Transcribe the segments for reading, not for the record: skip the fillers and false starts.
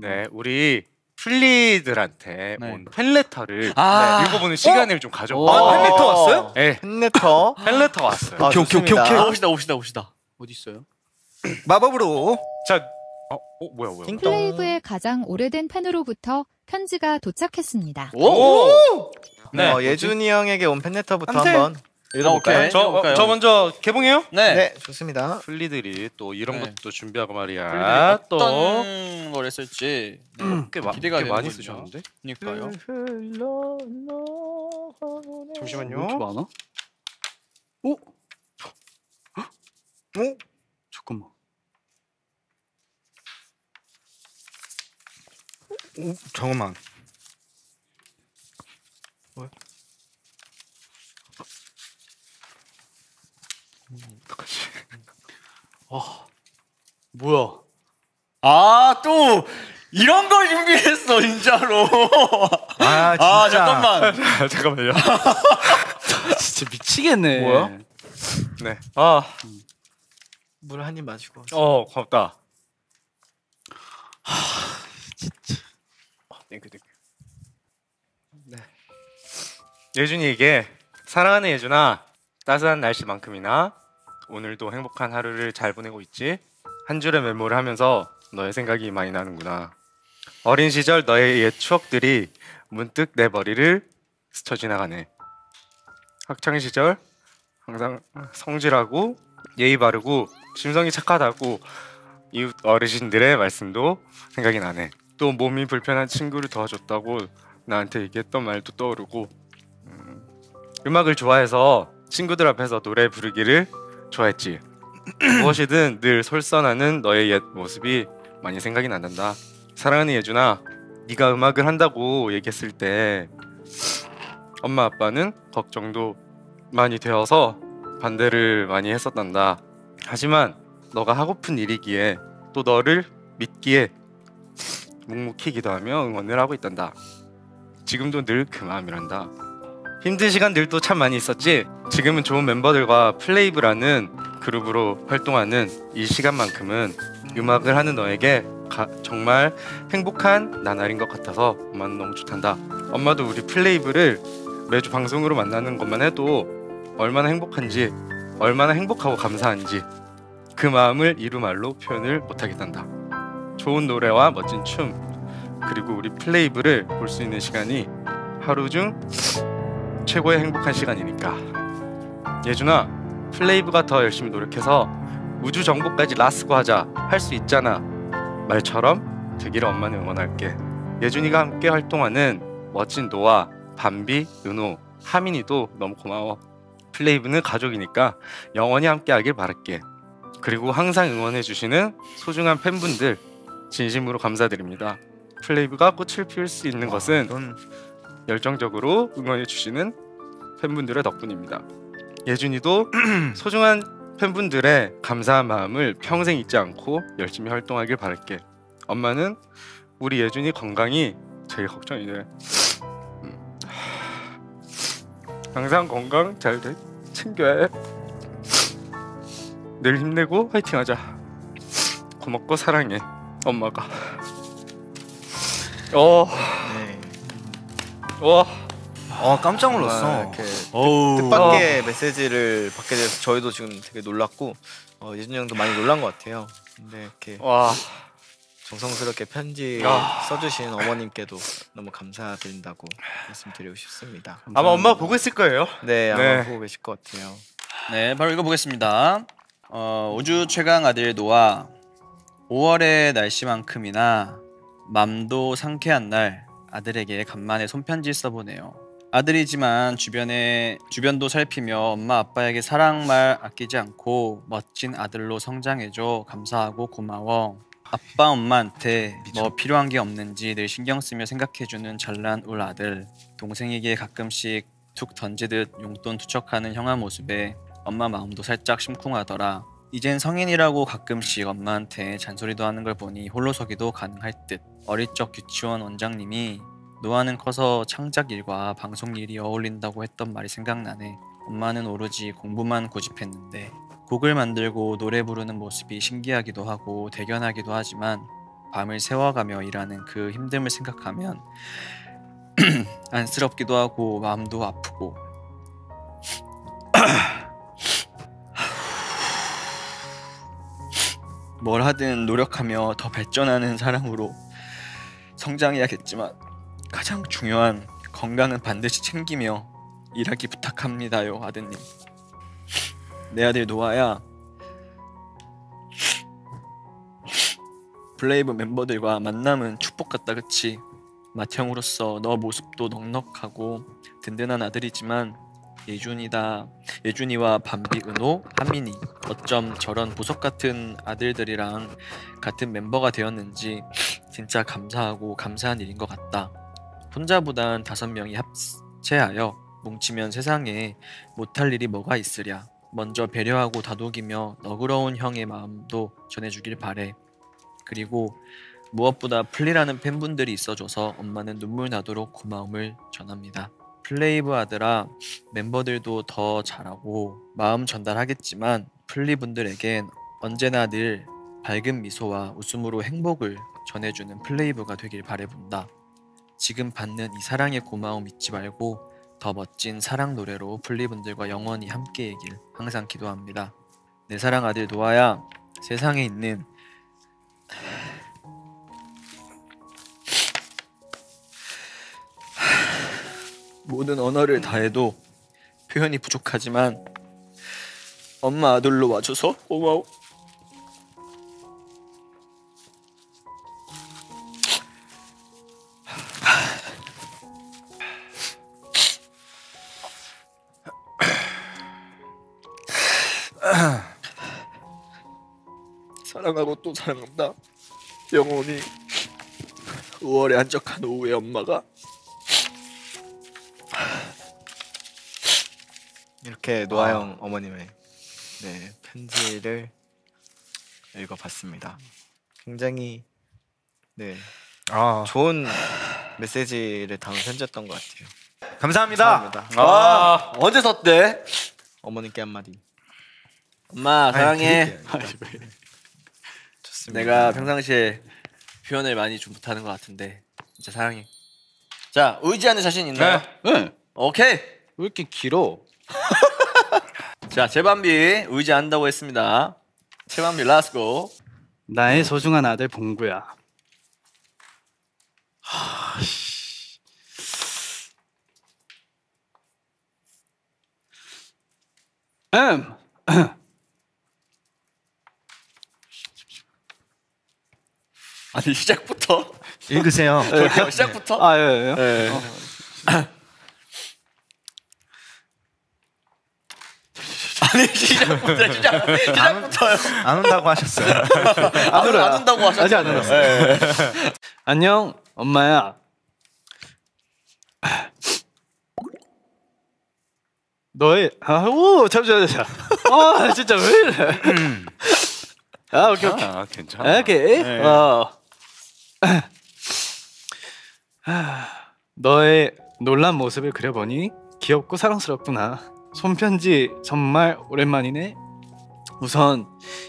네, 우리 플리들한테 네. 온 팬레터를 읽어보는 시간을 좀 가져볼게요. 팬레터 왔어요? 네, 팬레터. 팬레터 왔어요. 아, 좋습니다. 옵시다. 어디 있어요? 마법으로. 자, 뭐야. 플레이브의 가장 오래된 팬으로부터 편지가 도착했습니다. 오! 네, 예준이 형에게 온 팬레터부터 한테. 한번 읽어볼까요? 오케이. 저 먼저 개봉해요? 네. 좋습니다. 플리들이 또 이런 네. 것도 준비하고 말이야. 또 어떤 걸 했을지 꽤 기대가 많이 되는군요. 쓰셨는데? 그러니까요. 잠시만요. 왜 이렇게 많아? 오? 잠깐만. 잠깐만. 뭐야? 또 이런 걸 준비했어 진짜로. 진짜. 잠깐만. 잠깐만요. 진짜 미치겠네. 뭐야? 네. 물 한 입 마시고. 고맙다. 진짜. 땡큐. 네. 예준이에게 사랑하는 예준아, 따스한 날씨만큼이나 오늘도 행복한 하루를 잘 보내고 있지? 한 줄의 메모를 하면서 너의 생각이 많이 나는구나. 어린 시절 너의 옛 추억들이 문득 내 머리를 스쳐 지나가네. 학창 시절 항상 성실하고 예의 바르고 심성이 착하다고 이웃 어르신들의 말씀도 생각이 나네. 또 몸이 불편한 친구를 도와줬다고 나한테 얘기했던 말도 떠오르고, 음악을 좋아해서 친구들 앞에서 노래 부르기를 좋아했지. 무엇이든 늘 솔선하는 너의 옛 모습이 많이 생각이 난단다. 사랑하는 예준아, 네가 음악을 한다고 얘기했을 때 엄마 아빠는 걱정도 많이 되어서 반대를 많이 했었단다. 하지만 너가 하고픈 일이기에 또 너를 믿기에 묵묵히 기도하며 응원을 하고 있단다. 지금도 늘 그 마음이란다. 힘든 시간들도 참 많이 있었지. 지금은 좋은 멤버들과 플레이브라는 그룹으로 활동하는 이 시간만큼은 음악을 하는 너에게 정말 행복한 나날인 것 같아서 엄마는 너무 좋단다. 엄마도 우리 플레이브를 매주 방송으로 만나는 것만 해도 얼마나 행복한지, 얼마나 행복하고 감사한지 그 마음을 이루말로 표현을 못하겠단다. 좋은 노래와 멋진 춤, 그리고 우리 플레이브를 볼 수 있는 시간이 하루 중 최고의 행복한 시간이니까. 예준아, 플레이브가 더 열심히 노력해서 우주 정복까지 라스고 하자, 할 수 있잖아 말처럼 되기를 엄마는 응원할게. 예준이가 함께 활동하는 멋진 노아, 밤비, 은호, 하민이도 너무 고마워. 플레이브는 가족이니까 영원히 함께 하길 바랄게. 그리고 항상 응원해주시는 소중한 팬분들 진심으로 감사드립니다. 플레이브가 꽃을 피울 수 있는 것은 열정적으로 응원해주시는 팬분들의 덕분입니다. 예준이도 소중한 팬분들의 감사한 마음을 평생 잊지 않고 열심히 활동하길 바랄게. 엄마는 우리 예준이 건강이 제일 걱정이 돼. 항상 건강 잘 챙겨야 해. 늘 힘내고 화이팅하자. 고맙고 사랑해 엄마가. 깜짝 놀랐어. 이렇게 뜻밖의 메시지를 받게 돼서 저희도 지금 되게 놀랐고 예준이 형도 많이 놀란 것 같아요. 근데 이렇게 정성스럽게 편지 써주신 어머님께도 너무 감사드린다고 말씀드리고 싶습니다. 감사합니다. 아마 엄마 보고 있을 거예요. 네, 아마 보고 계실 것 같아요. 네, 바로 읽어보겠습니다. 우주 최강 아들 노아, 5월의 날씨만큼이나 맘도 상쾌한 날 아들에게 간만에 손편지 써보네요. 아들이지만 주변도 살피며 엄마 아빠에게 사랑말 아끼지 않고 멋진 아들로 성장해줘. 감사하고 고마워. 아빠 엄마한테 뭐 필요한 게 없는지 늘 신경 쓰며 생각해주는 잘난 울 아들. 동생에게 가끔씩 툭 던지듯 용돈 투척하는 형아 모습에 엄마 마음도 살짝 심쿵하더라. 이젠 성인이라고 가끔씩 엄마한테 잔소리도 하는 걸 보니 홀로서기도 가능할 듯. 어릴 적 유치원 원장님이 노아는 커서 창작 일과 방송 일이 어울린다고 했던 말이 생각나네. 엄마는 오로지 공부만 고집했는데 곡을 만들고 노래 부르는 모습이 신기하기도 하고 대견하기도 하지만 밤을 새워가며 일하는 그 힘듦을 생각하면 안쓰럽기도 하고 마음도 아프고 뭘 하든 노력하며 더 발전하는 사람으로 성장해야겠지만 가장 중요한 건강은 반드시 챙기며 일하기 부탁합니다요, 아드님. 내 아들 노아야, 블레이브 멤버들과 만남은 축복 같다, 그치? 맏형으로서 너 모습도 넉넉하고 든든한 아들이지만 예준이와 밤비, 은호, 한민이 어쩜 저런 보석 같은 아들들이랑 같은 멤버가 되었는지 진짜 감사하고 감사한 일인 것 같다. 혼자보단 5명이 합체하여 뭉치면 세상에 못할 일이 뭐가 있으랴. 먼저 배려하고 다독이며 너그러운 형의 마음도 전해주길 바래. 그리고 무엇보다 플리라는 팬분들이 있어줘서 엄마는 눈물 나도록 고마움을 전합니다. 플레이브 아들아, 멤버들도 더 잘하고 마음 전달하겠지만 플리분들에겐 언제나 늘 밝은 미소와 웃음으로 행복을 전해주는 플레이브가 되길 바라본다. 지금 받는 이 사랑의 고마움 잊지 말고 더 멋진 사랑 노래로 플리분들과 영원히 함께이길 항상 기도합니다. 내 사랑 아들 노아야, 세상에 있는 모든 언어를 다해도 표현이 부족하지만 엄마 아들로 와줘서 고마워. 사랑하고 또 사랑한다. 영원히 5월의 한적한 오후의 엄마가. 이렇게 노아 형 어머님의 편지를 읽어봤습니다. 굉장히 좋은 메시지를 담은 편지였던 것 같아요. 감사합니다. 감사합니다. 언제 썼대? 어머님께 한마디. 엄마 사랑해. 좋습니다. 내가 평상시에 표현을 많이 좀 못하는 것 같은데 진짜 사랑해. 자, 의지하는 자신 있나요? 네. 오케이. 왜 이렇게 길어? 자, 제밤비 의지한다고 했습니다. 제밤비 렛츠고. 나의 소중한 아들 봉구야. 아니 시작부터 읽으세요. 시작부터. 아, 예. 네. 아니 시작부터요. 안 온다고 하셨어요. 안 온다고 하셨어요. 아직 안 울었어요. 안녕, 엄마야. 너의 잠시만. 진짜 왜 이래? 오케이. 괜찮아. 오케이. 네. 너의 놀란 모습을 그려보니 귀엽고 사랑스럽구나. 손편지 정말 오랜만이네. 우선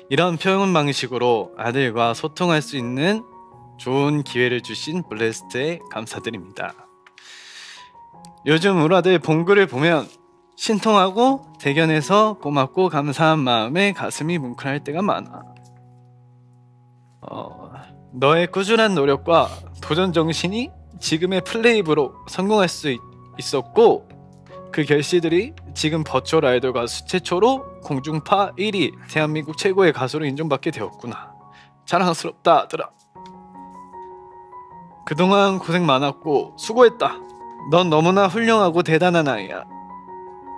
이런 표현 방식으로 아들과 소통할 수 있는 좋은 기회를 주신 블레스트에 감사드립니다. 요즘 우리 아들 봉구를 보면 신통하고 대견해서 고맙고 감사한 마음에 가슴이 뭉클할 때가 많아. 너의 꾸준한 노력과 도전 정신이 지금의 플레이브로 성공할 수 있었고 그 결실들이 지금 버추얼 아이돌 가수 최초로 공중파 1위 대한민국 최고의 가수로 인정받게 되었구나. 자랑스럽다 아들아. 그동안 고생 많았고 수고했다. 넌 너무나 훌륭하고 대단한 아이야.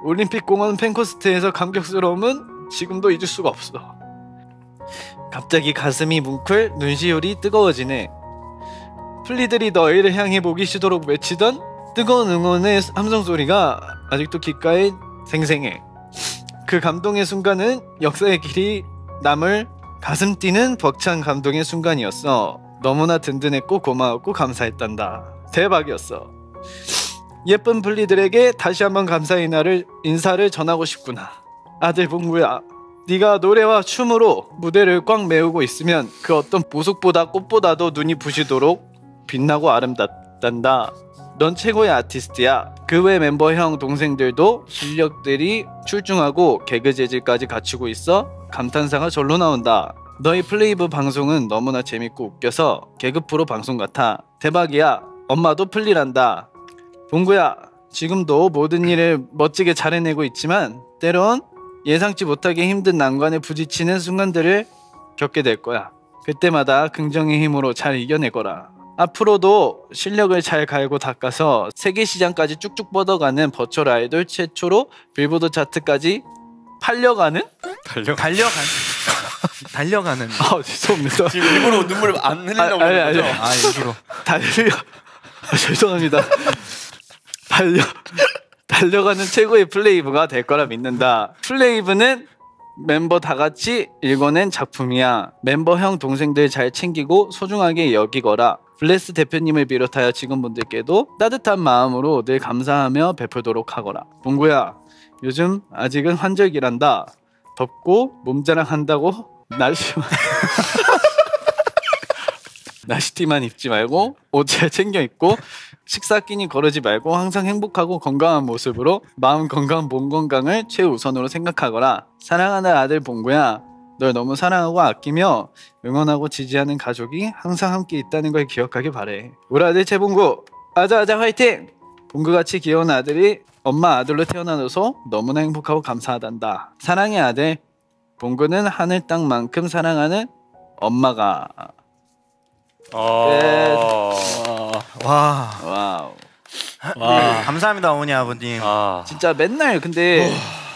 올림픽 공원 팬코스트에서 감격스러움은 지금도 잊을 수가 없어. 갑자기 가슴이 뭉클 눈시울이 뜨거워지네. 플리들이 너희를 향해 보기 싫도록 외치던 뜨거운 응원의 함성소리가 아직도 귓가에 생생해. 그 감동의 순간은 역사의 길이 남을 가슴 뛰는 벅찬 감동의 순간이었어. 너무나 든든했고 고마웠고 감사했단다. 대박이었어. 예쁜 플리들에게 다시 한번 감사의 인사를 전하고 싶구나. 아들 봉구야, 네가 노래와 춤으로 무대를 꽉 메우고 있으면 그 어떤 보석보다 꽃보다도 눈이 부시도록 빛나고 아름답단다. 넌 최고의 아티스트야. 그 외 멤버 형 동생들도 실력들이 출중하고 개그 재질까지 갖추고 있어 감탄사가 절로 나온다. 너희 플레이브 방송은 너무나 재밌고 웃겨서 개그 프로 방송 같아. 대박이야. 엄마도 플리란다. 봉구야, 지금도 모든 일을 멋지게 잘 해내고 있지만 때론 예상치 못하게 힘든 난관에 부딪히는 순간들을 겪게 될 거야. 그때마다 긍정의 힘으로 잘 이겨내거라. 앞으로도 실력을 잘 갈고 닦아서 세계 시장까지 쭉쭉 뻗어가는 버추얼 아이돌 최초로 빌보드 차트까지 달려가는? 달려가는. 아 죄송합니다. 지금 일부러 눈물을 안 흘리려고 하는 거죠? 아 일부러. 죄송합니다. 달려가는 최고의 플레이브가 될 거라 믿는다. 플레이브는 멤버 다 같이 읽어낸 작품이야. 멤버 형 동생들 잘 챙기고 소중하게 여기거라. 블레스 대표님을 비롯하여 직원분들께도 따뜻한 마음으로 늘 감사하며 베풀도록 하거라. 봉구야, 요즘 아직은 환절기란다. 덥고 몸자랑 한다고 나시티만 입지 말고 옷 잘 챙겨 입고 식사 끼니 거르지 말고 항상 행복하고 건강한 모습으로 마음 건강 몸 건강을 최우선으로 생각하거라. 사랑하는 아들 봉구야, 널 너무 사랑하고 아끼며 응원하고 지지하는 가족이 항상 함께 있다는 걸 기억하길 바래. 우리 아들 최봉구 아자아자 화이팅! 봉구같이 귀여운 아들이 엄마 아들로 태어나줘서 너무나 행복하고 감사하단다. 사랑의 아들 봉구는 하늘 땅만큼 사랑하는 엄마가. 와. 와우. 감사합니다 어머니 아버님. 진짜 맨날 근데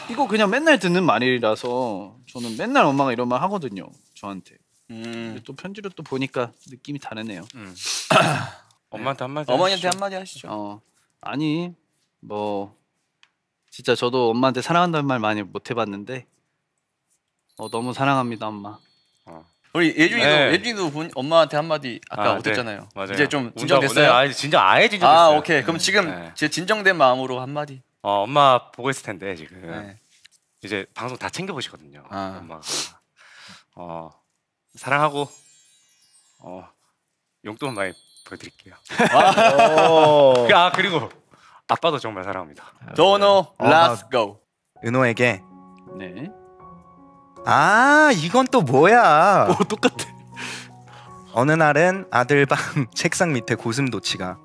이거 그냥 맨날 듣는 말이라서 저는 맨날 엄마가 이런 말 하거든요 저한테. 근데 또 편지로 또 보니까 느낌이 다르네요. 엄마한테 한마디. 어머니한테 한마디 하시죠. 아니 뭐 진짜 저도 엄마한테 사랑한다는 말 많이 못 해봤는데 너무 사랑합니다 엄마. 우리 예준이도 엄마한테 한마디 아까 못했잖아요. 네, 이제 좀 진정됐어요? 아예 진정됐어요. 오케이. 그럼 지금 제 진정된 마음으로 한마디. 엄마 보고 있을 텐데 지금 네. 이제 방송 다 챙겨 보시거든요. 엄마가 사랑하고 용돈 많이 보여드릴게요. 그리고 아빠도 정말 사랑합니다. 도노 let's go. 은호에게. 네. 이건 또 뭐야? 똑같아. 어느 날은 아들 방 책상 밑에 고슴도치가,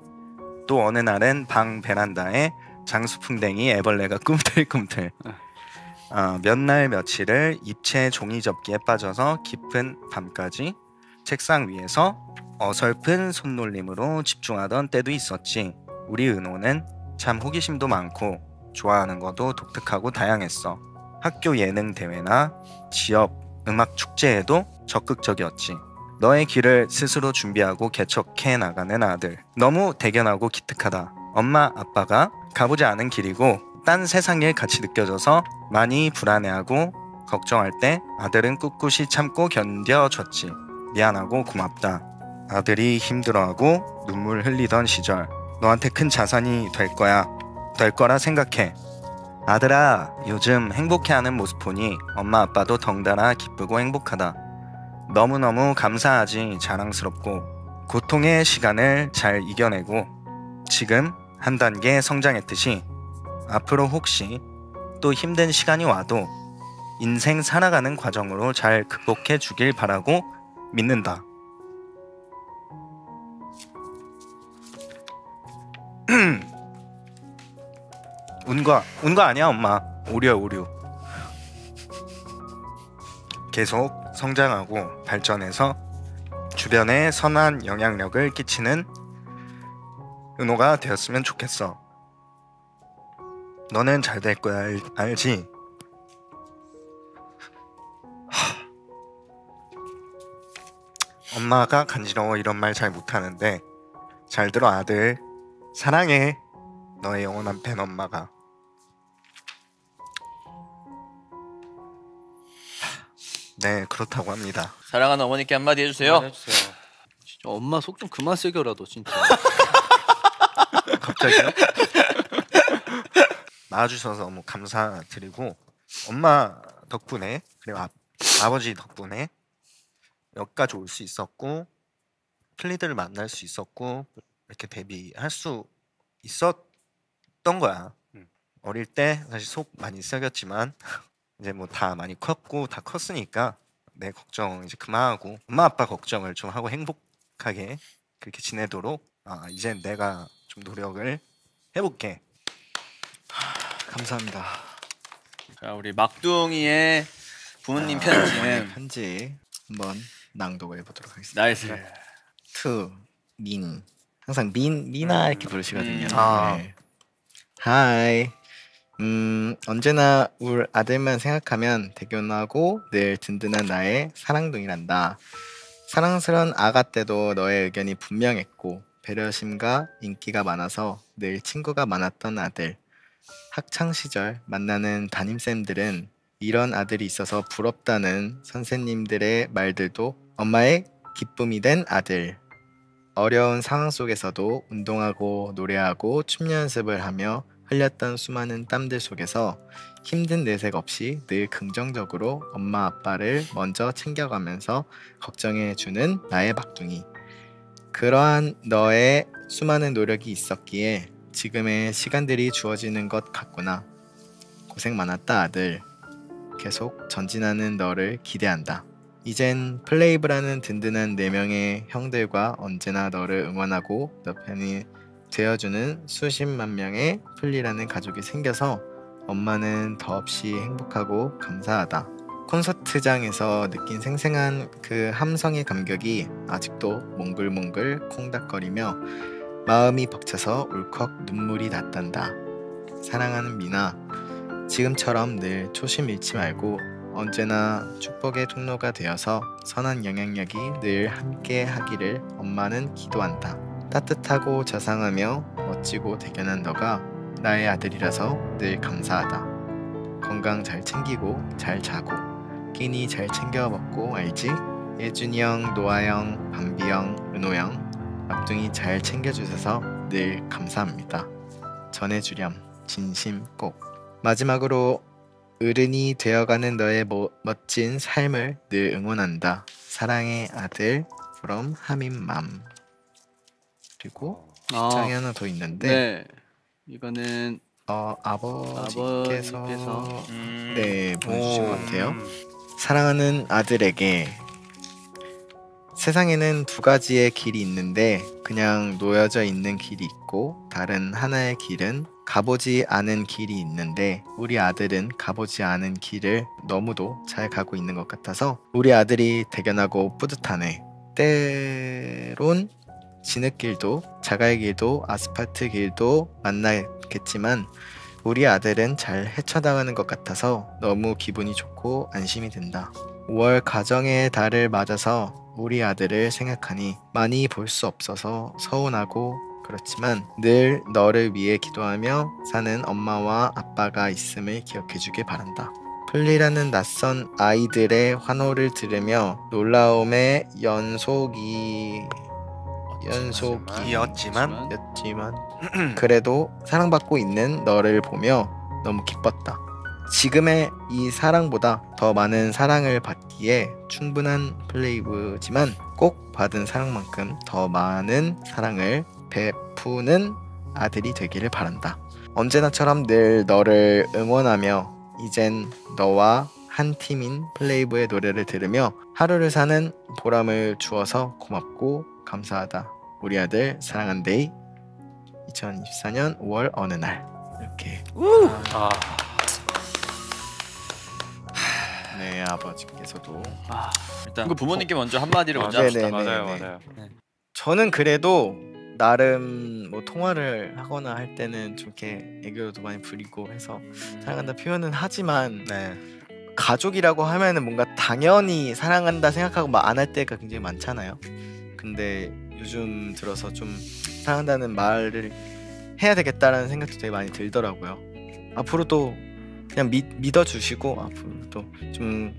또 어느 날은 방 베란다에 장수풍뎅이 애벌레가 꿈틀꿈틀. 몇 날 며칠을 입체 종이 접기에 빠져서 깊은 밤까지 책상 위에서 어설픈 손놀림으로 집중하던 때도 있었지. 우리 은호는 참 호기심도 많고 좋아하는 것도 독특하고 다양했어. 학교 예능 대회나 지역 음악 축제에도 적극적이었지. 너의 길을 스스로 준비하고 개척해 나가는 아들. 너무 대견하고 기특하다. 엄마 아빠가 가보지 않은 길이고 딴 세상일 같이 느껴져서 많이 불안해하고 걱정할 때 아들은 꿋꿋이 참고 견뎌줬지. 미안하고 고맙다. 아들이 힘들어하고 눈물 흘리던 시절 너한테 큰 자산이 될 거라 생각해. 아들아, 요즘 행복해하는 모습 보니 엄마 아빠도 덩달아 기쁘고 행복하다. 너무너무 감사하지. 자랑스럽고 고통의 시간을 잘 이겨내고 지금 한 단계 성장했듯이 앞으로 혹시 또 힘든 시간이 와도 인생 살아가는 과정으로 잘 극복해 주길 바라고 믿는다. 운거 아니야 엄마. 오류. 계속 성장하고 발전해서 주변에 선한 영향력을 끼치는 은호가 되었으면 좋겠어. 너는 잘 될 거야. 알지? 엄마가 간지러워 이런 말 잘 못하는데 잘 들어 아들. 사랑해. 너의 영원한 팬 엄마가. 네, 그렇다고 합니다. 사랑하는 어머니께 한마디 해주세요. 진짜 엄마 속 좀 그만 새겨라 너 진짜. 갑자기요? 나와주셔서 너무 감사드리고 엄마도 덕분에 그리고 아버지 덕분에 여기까지 올 수 있었고 플리들을 만날 수 있었고 이렇게 데뷔할 수 있었던 거야. 어릴 때 사실 속 많이 썩였지만 이제 뭐 다 많이 컸고 다 컸으니까 내 걱정 이제 그만하고 엄마 아빠 걱정을 좀 하고 행복하게 그렇게 지내도록 이제 내가 좀 노력을 해볼게. 감사합니다. 자, 우리 막둥이의 부모님 편지는 편지 한번 낭독을 해보도록 하겠습니다. 나이스. 투 민. 항상 미나 이렇게 부르시거든요. 아. 네. 하이. 언제나 울 아들만 생각하면 대견하고 늘 든든한 나의 사랑둥이란다. 사랑스러운 아가 때도 너의 의견이 분명했고 배려심과 인기가 많아서 늘 친구가 많았던 아들. 학창 시절 만나는 담임쌤들은 이런 아들이 있어서 부럽다는 선생님들의 말들도 엄마의 기쁨이 된 아들. 어려운 상황 속에서도 운동하고 노래하고 춤 연습을 하며 흘렸던 수많은 땀들 속에서 힘든 내색 없이 늘 긍정적으로 엄마 아빠를 먼저 챙겨가면서 걱정해주는 나의 막둥이. 그러한 너의 수많은 노력이 있었기에 지금의 시간들이 주어지는 것 같구나. 고생 많았다 아들. 계속 전진하는 너를 기대한다. 이젠 플레이브라는 든든한 4명의 형들과 언제나 너를 응원하고 너 편이 되어주는 수십만 명의 플리라는 가족이 생겨서 엄마는 더없이 행복하고 감사하다. 콘서트장에서 느낀 생생한 그 함성의 감격이 아직도 몽글몽글 콩닥거리며 마음이 벅차서 울컥 눈물이 났단다. 사랑하는 미나, 지금처럼 늘 초심 잃지 말고 언제나 축복의 통로가 되어서 선한 영향력이 늘 함께 하기를 엄마는 기도한다. 따뜻하고 자상하며 멋지고 대견한 너가 나의 아들이라서 늘 감사하다. 건강 잘 챙기고 잘 자고 끼니 잘 챙겨 먹고 알지? 예준이 형, 노아 형, 밤비 형, 은호 형 막둥이 잘 챙겨주셔서 늘 감사합니다. 전해주렴 진심 꼭. 마지막으로 어른이 되어가는 너의 멋진 삶을 늘 응원한다. 사랑의 아들 from 하민맘. 그리고 장이 하나 더 있는데 네. 이거는 아버지께서 아버지께서 네 보내주신 것 같아요. 사랑하는 아들에게 세상에는 2가지의 길이 있는데 그냥 놓여져 있는 길이 있고 다른 하나의 길은 가보지 않은 길이 있는데 우리 아들은 가보지 않은 길을 너무도 잘 가고 있는 것 같아서 우리 아들이 대견하고 뿌듯하네. 때론 진흙길도 자갈 길도 아스팔트 길도 만나겠지만 우리 아들은 잘 헤쳐나가는 것 같아서 너무 기분이 좋고 안심이 된다. 5월 가정의 달을 맞아서 우리 아들을 생각하니 많이 볼 수 없어서 서운하고 그렇지만 늘 너를 위해 기도하며 사는 엄마와 아빠가 있음을 기억해주길 바란다. 플리라는 낯선 아이들의 환호를 들으며 놀라움의 연속이었지만 그래도 사랑받고 있는 너를 보며 너무 기뻤다. 지금의 이 사랑보다 더 많은 사랑을 받기에 충분한 플레이브지만 꼭 받은 사랑만큼 더 많은 사랑을 베푸는 아들이 되기를 바란다. 언제나처럼 늘 너를 응원하며 이젠 너와 한 팀인 플레이브의 노래를 들으며 하루를 사는 보람을 주어서 고맙고 감사하다. 우리 아들 사랑한데이. 2024년 5월 어느 날. 이렇게 네 아버지께서도 일단 그 부모님께 먼저 한마디를 먼저 네네네. 합시다. 맞아요. 저는 그래도 나름 뭐 통화를 하거나 할 때는 좀 이렇게 애교도 많이 부리고 해서 사랑한다 표현은 하지만 네. 가족이라고 하면은 뭔가 당연히 사랑한다 생각하고 막 안 할 때가 굉장히 많잖아요. 근데 요즘 들어서 좀 사랑한다는 말을 해야 되겠다라는 생각도 되게 많이 들더라고요. 앞으로도 그냥 믿어주시고 앞으로도 좀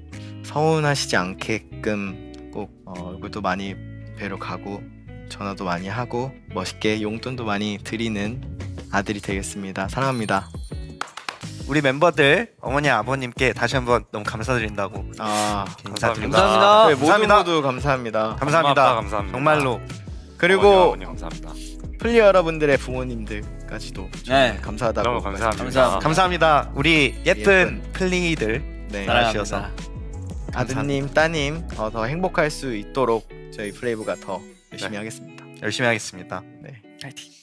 서운하시지 않게끔 꼭 얼굴도 많이 뵈러 가고 전화도 많이 하고 멋있게 용돈도 많이 드리는 아들이 되겠습니다. 사랑합니다. 우리 멤버들 어머니 아버님께 다시 한번 너무 감사드린다고 인사드립니다. 감사합니다. 네, 감사합니다. 모두 감사합니다. 감사합니다. 아빠 감사합니다. 정말로 그리고 어머니 감사합니다. 플레이어 여러분들의 부모님들까지도 네. 감사하다고 너무 감사합니다. 감사합니다. 감사합니다. 우리 예쁜 예쁜 플리들 네. 사랑하셔서 아드님, 따님 더 행복할 수 있도록 저희 플레이브가 더 열심히 하겠습니다. 열심히 하겠습니다. 네. 파이팅.